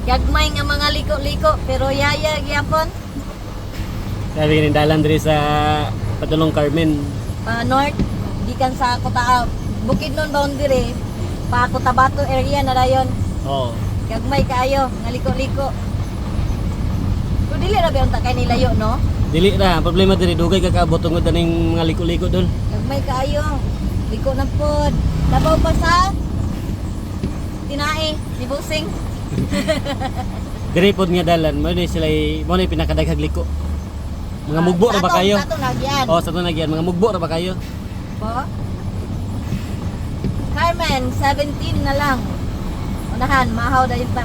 Gagmay nga mga liko-liko pero yaya gyapon. Sabi ni dalan diri sa Padulong Carmen. North gikan sa Kuta Bukidnon boundary pa Cotabato area na dayon. Oo. Gagmay kaayo nga liko-liko. Pero dili ra ba unta kay nilayo no? Dili ra, ang problema diri dugay ka kaabot tungod aning mga liko-liko dol. Gagmay kaayo. Liko na pod. Labaw pa sa Tinae ni Busing. Diri pod nga dalan, mo ni sila mo ni pinakadaghag liko. Mga mugbo ra ba kayo? Sa ato nagyan. Oh, sa to nagyan, mga mugbo ra ba kayo? Po? Carmen, 17 na lang. Unahan, mahaw dayon pa.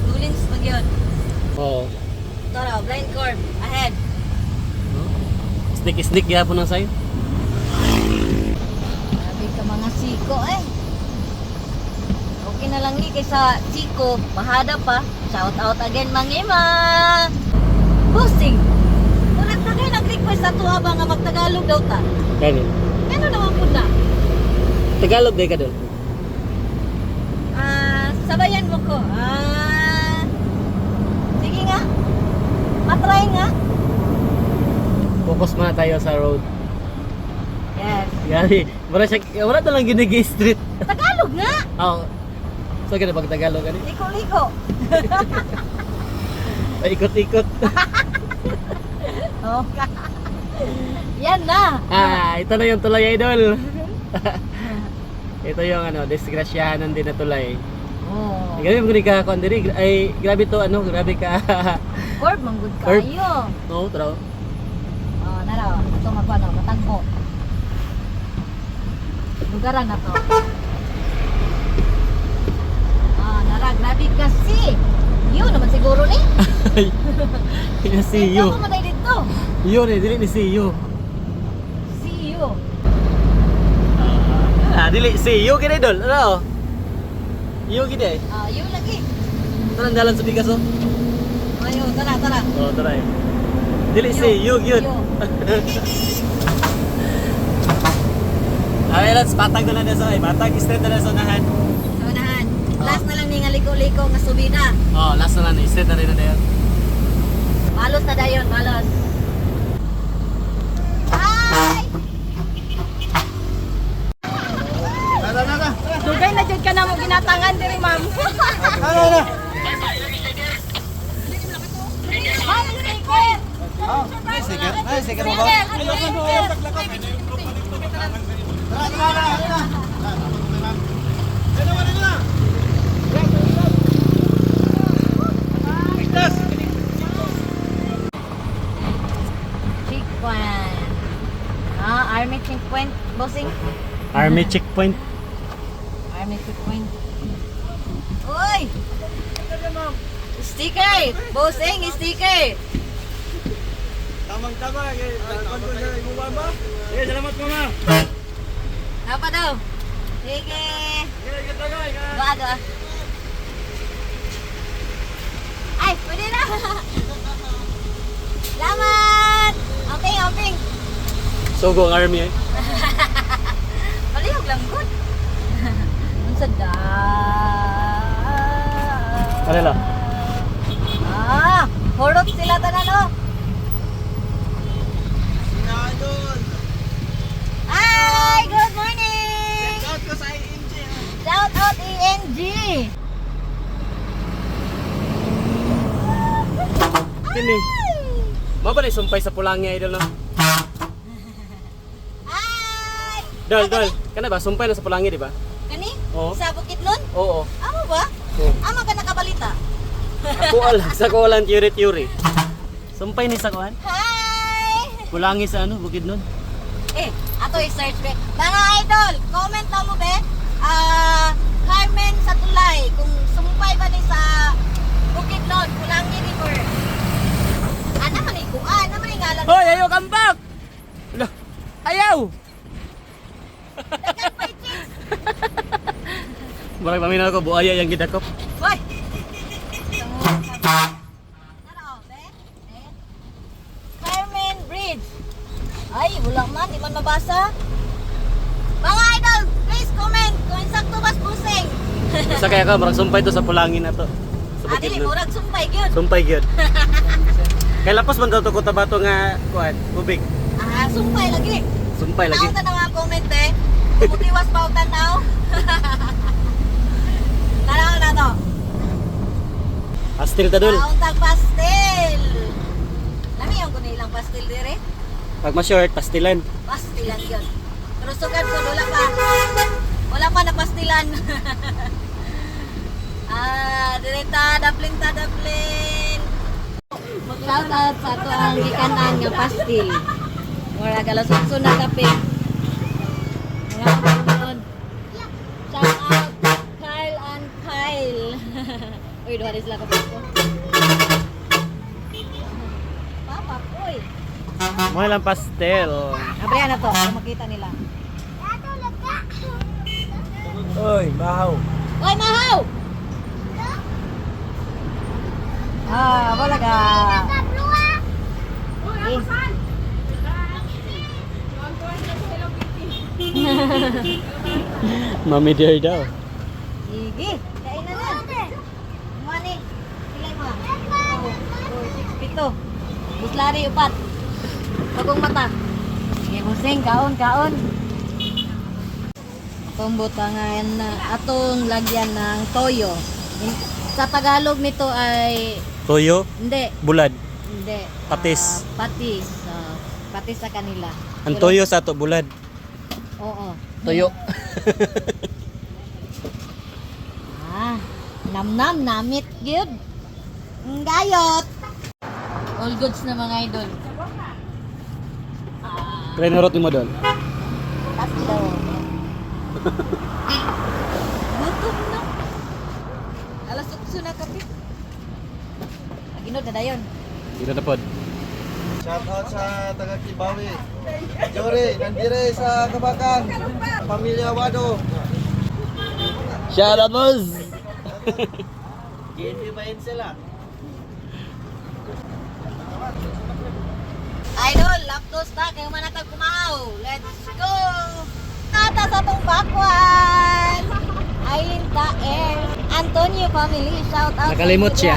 Dulins pag yun. Oo. Tara, blind curve. Ahead. Sneak gyapon ang sayo. Grabe ka mga siko eh. Okay na lang ni kaysa siko. Mahada pa. Shout out again, Mangima. Boosting. Ulat na kayo nag-request sa tuwa ba nga magtagalog daw ta? Kani. Ano naman po na? Tagalog day ka dol. Sabayan mo ko. Sige nga. Matry nga. Focus muna tayo sa road. Yes. Gani, wala na lang ginigi street. Tagalog nga. Oh. So gani pag Tagalog gani. Liko-liko. Paikot-ikot. Oh. Yan na. Ito na yung tulay idol. Ito yung disgrasyahanan din na tulay. Oh. Grabe mo ka kon diri ay grabe to grabe ka. Curve manggod Curve. kayo. No, traw. Oh, nara. Ito magpano, matagpo. Lugaran na to. Nara, grabe kasi. Yun naman siguro ni. Kaya see you. Ikaw mamatay dito. Yun dili ni see you. See you. Dili see you kini idol. Ano? You gid eh. Yun lagi. Tanang dalan sa bigas oh. Ayun, tara, tara. Oh, tara. Dili see you yun. Ay, let's patag na lang sa patag straight na lang sa unahan. Sa unahan. Last na lang ni nga liko-liko nga subida. Oh, last na lang straight na rin na dayon. Malos na dayon, malos. Hi! Nara. Dugay na jud ka na mo ginatangan diri, ma'am. Nara. Ma'am, ticket. Ay, sige mo ba? Tara. Checkpoint. Army checkpoint, bossing. Army checkpoint. Army checkpoint. Uy! Sticker! Bossing, sticker! Tamang-tama. Pagod na iguan ba? Eh, salamat mama. Apa daw? Sige! Doa. Ay, pwede na! Salamat! Amping! Sugo ang army eh. Palihog lang good. Unsa da? Ano lang? Horot sila tanan oh. Sinadol. Hi, good morning. Shout ko sa ING. Shout out ENG. Kini. Mao ba ni sumpay sa pulangi idol no? Hi. Dol. Kana ba sumpay na sa pulangi di ba? Kani? Oo. Sa Bukidnon? Oo. Amo ba? Oo. Amo ka nakabalita? Sa kualan theory. Sumpay ni sa kuan. Hi. Pulangi sa Bukidnon. Ato i-search be. Mga idol, comment na mo be. Carmen sa tulay kung sumpay ba ni sa Bukidnon, Pulangi River. Ana man ikuan, ana man ngalan. Hoy, ayaw come back. Ala, ayaw. Dagan pa i-cheese. Murag paminaw ko buaya yang gidakop. Hoy. Carmen Bridge. Ay, wala man, di man mabasa. Mga idol, please comment kung insakto bas busing. Sa kaya ka, marang sumpay to sa pulangin na to. Sa bukid Adi, no. murag sumpay gyud. Sumpay gyud. Kay lapas man daw to Cotabato nga kuan, tubig. Sumpay lagi. Sumpay lagi. Tao na nga comment eh. Kumutiwas pa og tanaw. Tanaw na to. Astil ta dul. Kauntang pastel. Lami yung kunilang pastel dire. Pag ma-short, pastilan. Pastilan yun. Pero sugat ko, wala pa. Wala pa na pastilan. Direta, daplin ta, daplin. Shout out sa ato ang gikanan nga pastil. Mura galasutso na kape. Mga kapatid. Shout out Kyle and Kyle. Uy, doon sila kapatid ko. Papa, uy. Mo lang pastel. Abrihan na to, kung makita nila. Oy, bahaw. Oy, mahaw! Wala ka. Eh. Mami dear daw. Sige, kain na na. Mani, pilay mo. 4, 6, 7. Buslari, upat. Bagong mata. Sige, busing, kaon, kaon. Itong butangan na atong lagyan ng toyo. Sa Tagalog nito ay Toyo, hindi, bulad. hindi. Patis. Patis. Patis sa kanila. Ang Pero- toyo sa to bulad. Oo. Toyo. Namnam, namit, good. Ang gayot. All goods na mga idol. Kaya narot mo doon. Tatlo. Gutom na. Alas 8 na kape. Naginod na dayon. Dito na pod. Shout out sa taga Kibawi. Jory, nandire sa Kabakan. Pamilya Wado. Shout out boss. Hindi ba yun sila? Idol, laptos na. Kayo man natag kumaw. Let's go! Tata sa tong bakwan. Aileen Taer. Antonio family. Shout out. Nakalimot siya.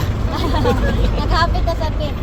Naghapit na sa pin.